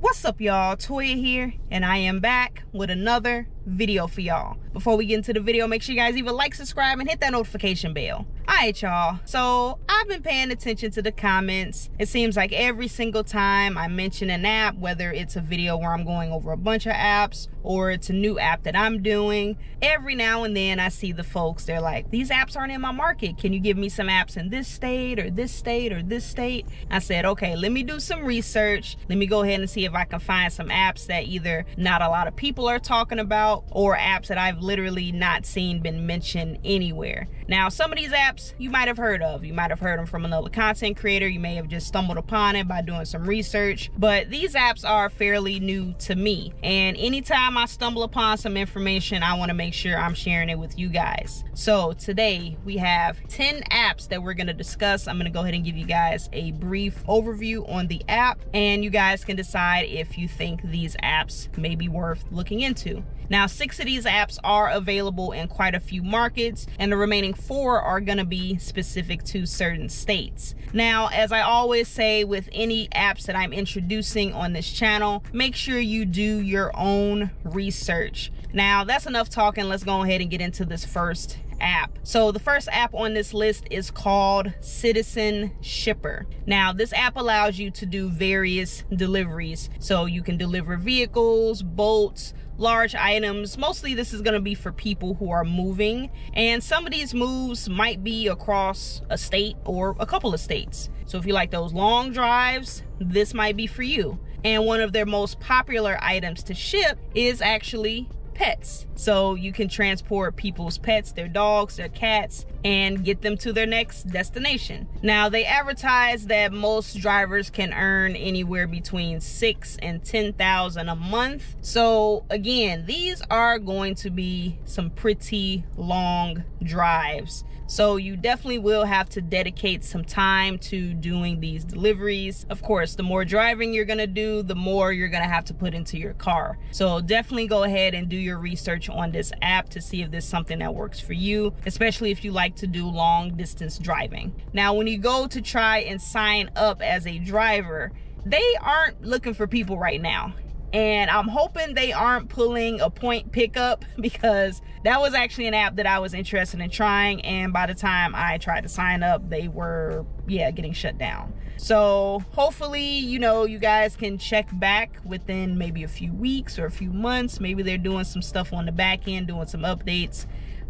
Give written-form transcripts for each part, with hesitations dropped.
What's up, y'all? Toya here, and I am back with another video for y'all. Before we get into the video, make sure you guys either like, subscribe, and hit that notification bell. Alright, y'all, so I've been paying attention to the comments. It seems like every single time I mention an app, whether it's a video where I'm going over a bunch of apps or it's a new app that I'm doing, every now and then I see the folks, they're like, these apps aren't in my market. Can you give me some apps in this state or this state or this state? I said, okay, let me do some research. Let me go ahead and see if I can find some apps that either not a lot of people are talking about or apps that I've literally not seen been mentioned anywhere. Now, some of these apps you might have heard of. You might have heard them from another content creator. You may have just stumbled upon it by doing some research, but these apps are fairly new to me. And anytime I stumble upon some information, I want to make sure I'm sharing it with you guys. So today we have 10 apps that we're going to discuss. I'm going to go ahead and give you guys a brief overview on the app, and you guys can decide if you think these apps may be worth looking into. Now, 6 of these apps are available in quite a few markets, and the remaining 4 are going to be specific to certain states. Now, as I always say with any apps that I'm introducing on this channel, make sure you do your own research. Now, that's enough talking. Let's go ahead and get into this first app. So the first app on this list is called Citizen Shipper. Now, this app allows you to do various deliveries. So you can deliver vehicles, boats, large items. Mostly this is going to be for people who are moving, and some of these moves might be across a state or a couple of states. So if you like those long drives, this might be for you. And one of their most popular items to ship is actually pets. So you can transport people's pets, their dogs, their cats, and get them to their next destination. Now, they advertise that most drivers can earn anywhere between $6,000 and $10,000 a month. So again, these are going to be some pretty long drives. So you definitely will have to dedicate some time to doing these deliveries. Of course, the more driving you're gonna do, the more you're gonna have to put into your car. So definitely go ahead and do your research on this app to see if there's something that works for you, especially if you like to do long distance driving. Now, when you go to try and sign up as a driver, they aren't looking for people right now. And I'm hoping they aren't pulling a point pickup, because that was actually an app that I was interested in trying, and by the time I tried to sign up, they were getting shut down. So hopefully, you know, you guys can check back within maybe a few weeks or a few months. Maybe they're doing some stuff on the back end, doing some updates.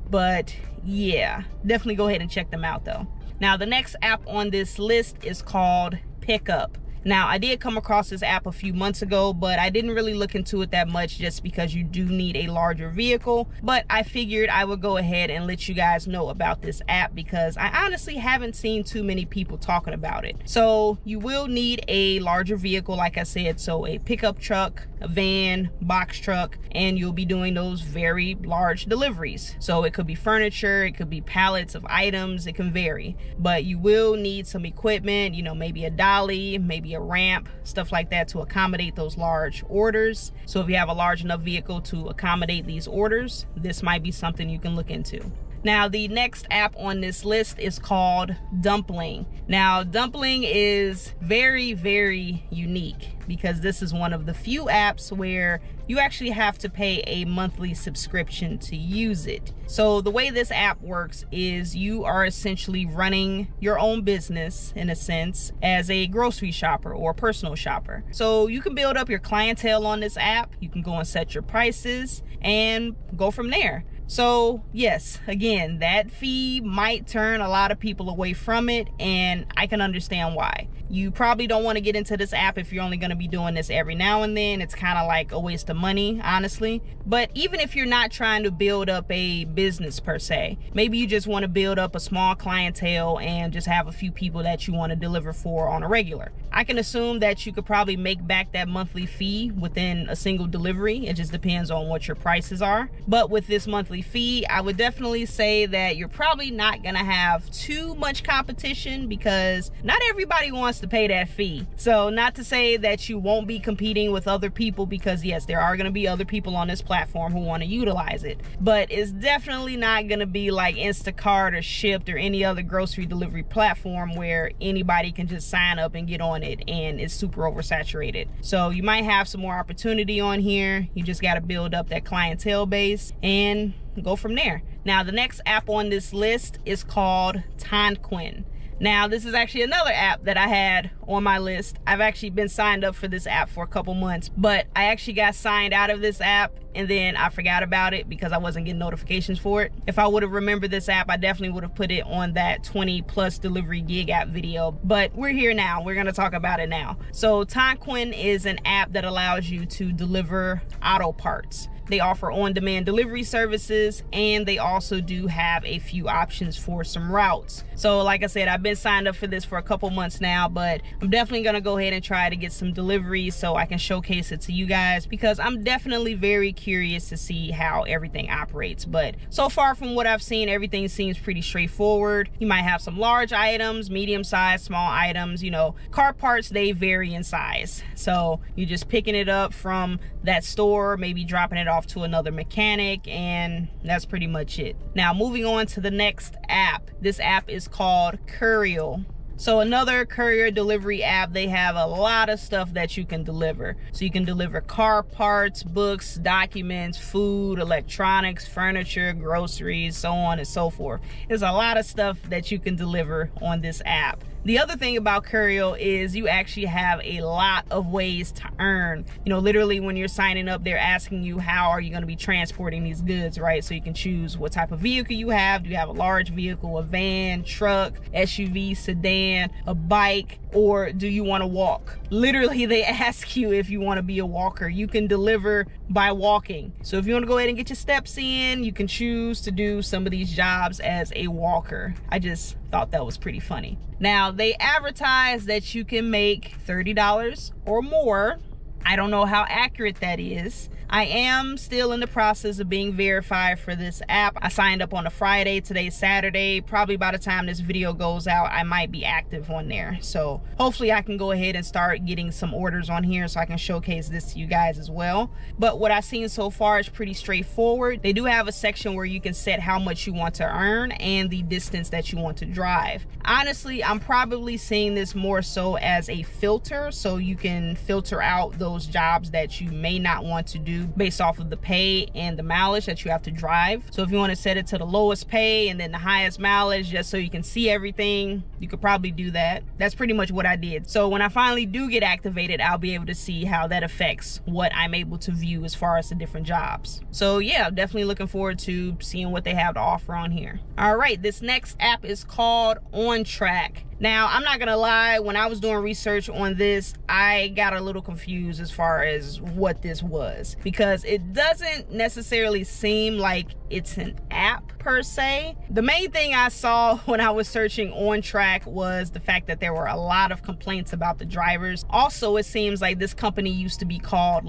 But yeah, definitely go ahead and check them out though. Now, the next app on this list is called Pickup. Now, I did come across this app a few months ago, but I didn't really look into it that much just because you do need a larger vehicle. But I figured I would go ahead and let you guys know about this app because I honestly haven't seen too many people talking about it. So you will need a larger vehicle, like I said, so a pickup truck, a van, box truck, and you'll be doing those very large deliveries. So it could be furniture, it could be pallets of items, it can vary. But you will need some equipment, you know, maybe a dolly, maybe a ramp, stuff like that to accommodate those large orders. So if you have a large enough vehicle to accommodate these orders, this might be something you can look into. Now, the next app on this list is called Dumpling. Now, Dumpling is very, very unique because this is one of the few apps where you actually have to pay a monthly subscription to use it. So the way this app works is you are essentially running your own business, in a sense, as a grocery shopper or personal shopper. So you can build up your clientele on this app. You can go and set your prices and go from there. So yes, again, that fee might turn a lot of people away from it, and I can understand why. You probably don't want to get into this app if you're only going to be doing this every now and then. It's kind of like a waste of money, honestly. But even if you're not trying to build up a business per se, maybe you just want to build up a small clientele and just have a few people that you want to deliver for on a regular, I can assume that you could probably make back that monthly fee within a single delivery. It just depends on what your prices are. But with this monthly monthly fee. I would definitely say that you're probably not gonna have too much competition because not everybody wants to pay that fee. So not to say that you won't be competing with other people, because yes, there are gonna be other people on this platform who want to utilize it, but it's definitely not gonna be like Instacart or Shipt or any other grocery delivery platform where anybody can just sign up and get on it and it's super oversaturated. So you might have some more opportunity on here. You just got to build up that clientele base and go from there. Now the next app on this list is called Tonquin. Now this is actually another app that I had on my list. I've actually been signed up for this app for a couple months, but I actually got signed out of this app and then I forgot about it because I wasn't getting notifications for it. If I would have remembered this app, I definitely would have put it on that 20+ delivery gig app video, but we're here now. We're gonna talk about it now. So Tonquin is an app that allows you to deliver auto parts. They offer on-demand delivery services, and they also do have a few options for some routes. So like I said, I've been signed up for this for a couple months now, but I'm definitely gonna go ahead and try to get some deliveries so I can showcase it to you guys, because I'm definitely very curious to see how everything operates. But so far from what I've seen, everything seems pretty straightforward. You might have some large items, medium size, small items. You know, car parts, they vary in size. So you're just picking it up from that store, maybe dropping it off to another mechanic, and that's pretty much it. Now moving on to the next app. This app is called Cual. So another courier delivery app. They have a lot of stuff that you can deliver. So you can deliver car parts, books, documents, food, electronics, furniture, groceries, so on and so forth. There's a lot of stuff that you can deliver on this app. The other thing about Cual is you actually have a lot of ways to earn. You know, literally when you're signing up, they're asking you how are you going to be transporting these goods, right? So you can choose what type of vehicle you have. Do you have a large vehicle, a van, truck, SUV, sedan, a bike, or do you want to walk? Literally, they ask you if you want to be a walker. You can deliver by walking. So if you want to go ahead and get your steps in, you can choose to do some of these jobs as a walker. I just thought that was pretty funny. Now, they advertise that you can make $30 or more. I don't know how accurate that is. I am still in the process of being verified for this app. I signed up on a Friday. Today's Saturday. Probably by the time this video goes out, I might be active on there. So hopefully I can go ahead and start getting some orders on here so I can showcase this to you guys as well. But what I've seen so far is pretty straightforward. They do have a section where you can set how much you want to earn and the distance that you want to drive. Honestly, I'm probably seeing this more so as a filter, so you can filter out those jobs that you may not want to do based off of the pay and the mileage that you have to drive. So if you want to set it to the lowest pay and then the highest mileage, just so you can see everything, you could probably do that. That's pretty much what I did. So when I finally do get activated, I'll be able to see how that affects what I'm able to view as far as the different jobs. So yeah, definitely looking forward to seeing what they have to offer on here. All right, this next app is called OnTrack. Now, I'm not gonna lie, when I was doing research on this, I got a little confused as far as what this was, because it doesn't necessarily seem like it's an app per se. The main thing I saw when I was searching OnTrack was the fact that there were a lot of complaints about the drivers. Also, it seems like this company used to be called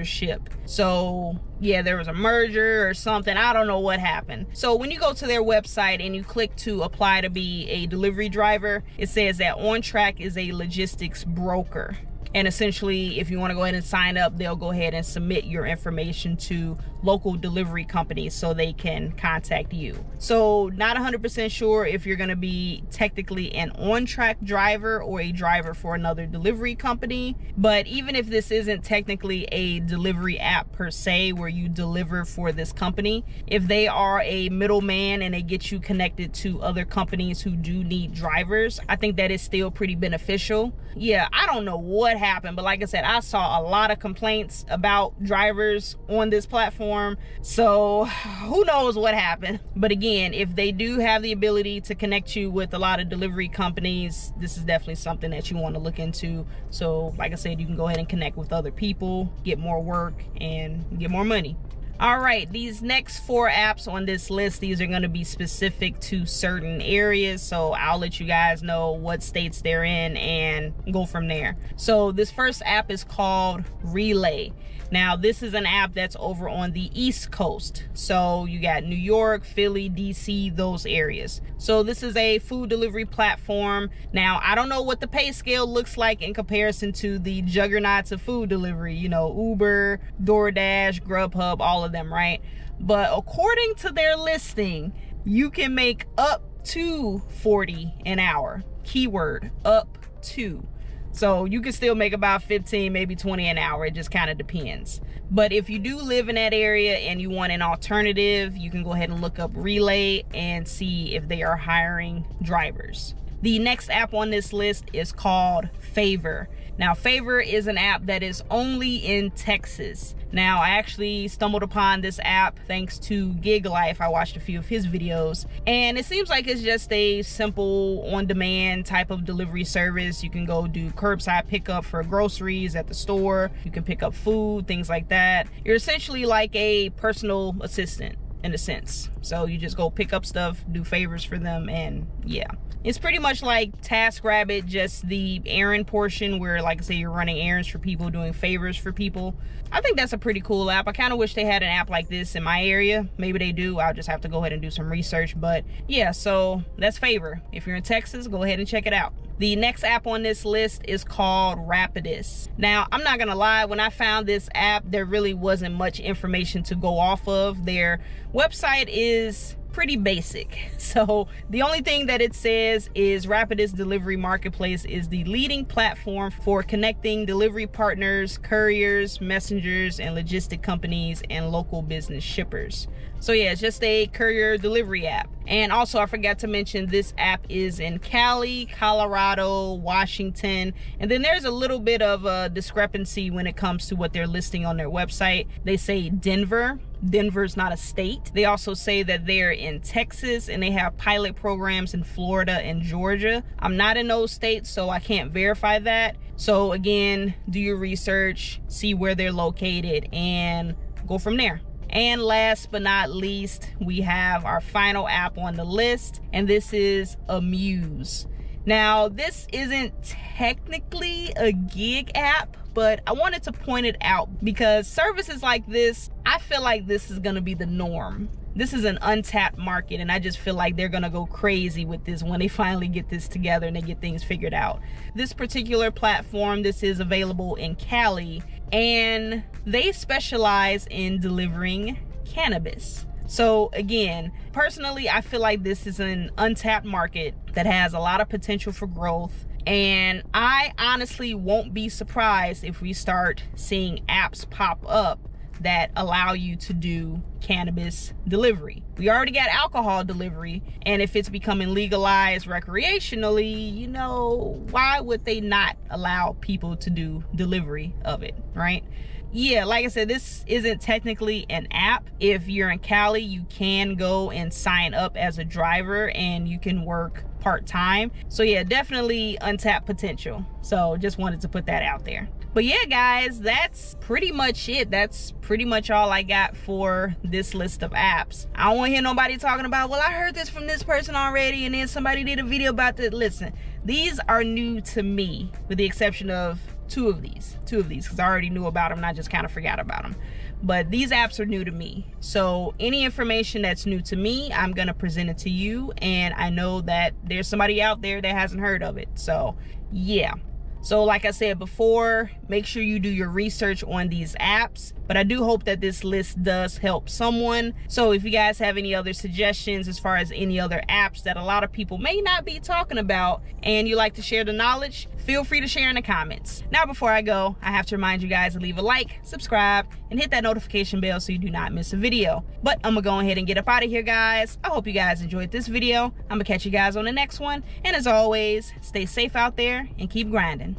Ship. So yeah, there was a merger or something. I don't know what happened. So when you go to their website and you click to apply to be a delivery driver, it says that OnTrack is a logistics broker. And essentially, if you want to go ahead and sign up, they'll go ahead and submit your information to local delivery companies so they can contact you. So not 100% sure if you're going to be technically an OnTrack driver or a driver for another delivery company. But even if this isn't technically a delivery app per se, where you deliver for this company, if they are a middleman and they get you connected to other companies who do need drivers, I think that is still pretty beneficial. Yeah, I don't know what happened, but like I said, I saw a lot of complaints about drivers on this platform, so who knows what happened. But again, if they do have the ability to connect you with a lot of delivery companies, this is definitely something that you want to look into. So like I said, you can go ahead and connect with other people, get more work, and get more money. All right, these next 4 apps on this list, these are going to be specific to certain areas, so I'll let you guys know what states they're in and go from there. So this first app is called Relay. Now this is an app that's over on the East Coast, so you got New York, Philly, DC, those areas. So this is a food delivery platform. Now I don't know what the pay scale looks like in comparison to the juggernauts of food delivery, you know, Uber, DoorDash, Grubhub, all of them, right? But according to their listing, you can make up to $40 an hour. Keyword, up to. So you can still make about 15, maybe 20 an hour. It just kind of depends. But if you do live in that area and you want an alternative, you can go ahead and look up Relay and see if they are hiring drivers. The next app on this list is called Favor. Now Favor is an app that is only in Texas. Now I actually stumbled upon this app thanks to Gig Life. I watched a few of his videos and it seems like it's just a simple on-demand type of delivery service. You can go do curbside pickup for groceries at the store. You can pick up food, things like that. You're essentially like a personal assistant in a sense. So you just go pick up stuff, do favors for them, and yeah. It's pretty much like TaskRabbit, just the errand portion where, like I say, you're running errands for people, doing favors for people. I think that's a pretty cool app. I kind of wish they had an app like this in my area. Maybe they do. I'll just have to go ahead and do some research. But yeah, so that's Favor. If you're in Texas, go ahead and check it out. The next app on this list is called Rapidus. Now, I'm not gonna lie, when I found this app, there really wasn't much information to go off of. Their website is pretty basic. So the only thing that it says is Rapidus Delivery Marketplace is the leading platform for connecting delivery partners, couriers, messengers, and logistic companies and local business shippers. So yeah, it's just a courier delivery app. And also I forgot to mention this app is in Cali, Colorado, Washington, and then there's a little bit of a discrepancy when it comes to what they're listing on their website. They say Denver. Denver's not a state. They also say that they're in Texas and they have pilot programs in Florida and Georgia. I'm not in those states, so I can't verify that. So again, do your research, see where they're located, and go from there. And last but not least, we have our final app on the list, and this is Amuse. Now, this isn't technically a gig app, but I wanted to point it out because services like this, I feel like this is gonna be the norm. This is an untapped market, and I just feel like they're gonna go crazy with this when they finally get this together and they get things figured out. This particular platform, this is available in Cali, and they specialize in delivering cannabis. So again, personally, I feel like this is an untapped market that has a lot of potential for growth. And I honestly won't be surprised if we start seeing apps pop up that allow you to do cannabis delivery. We already got alcohol delivery, and if it's becoming legalized recreationally, you know, why would they not allow people to do delivery of it, right? Yeah, like I said, this isn't technically an app. If you're in Cali, you can go and sign up as a driver and you can work part-time. So yeah, definitely untapped potential. So just wanted to put that out there. But yeah, guys, that's pretty much it. That's pretty much all I got for this list of apps. I don't want to hear nobody talking about, well, I heard this from this person already and then somebody did a video about this. Listen, these are new to me with the exception of two of these because I already knew about them and I just kind of forgot about them. But these apps are new to me. So any information that's new to me, I'm going to present it to you. And I know that there's somebody out there that hasn't heard of it. So yeah. So like I said before, make sure you do your research on these apps. But I do hope that this list does help someone. So if you guys have any other suggestions as far as any other apps that a lot of people may not be talking about and you like to share the knowledge, feel free to share in the comments. Now before I go, I have to remind you guys to leave a like, subscribe, and hit that notification bell so you do not miss a video. But I'm gonna go ahead and get up out of here, guys. I hope you guys enjoyed this video. I'm gonna catch you guys on the next one. And as always, stay safe out there and keep grinding.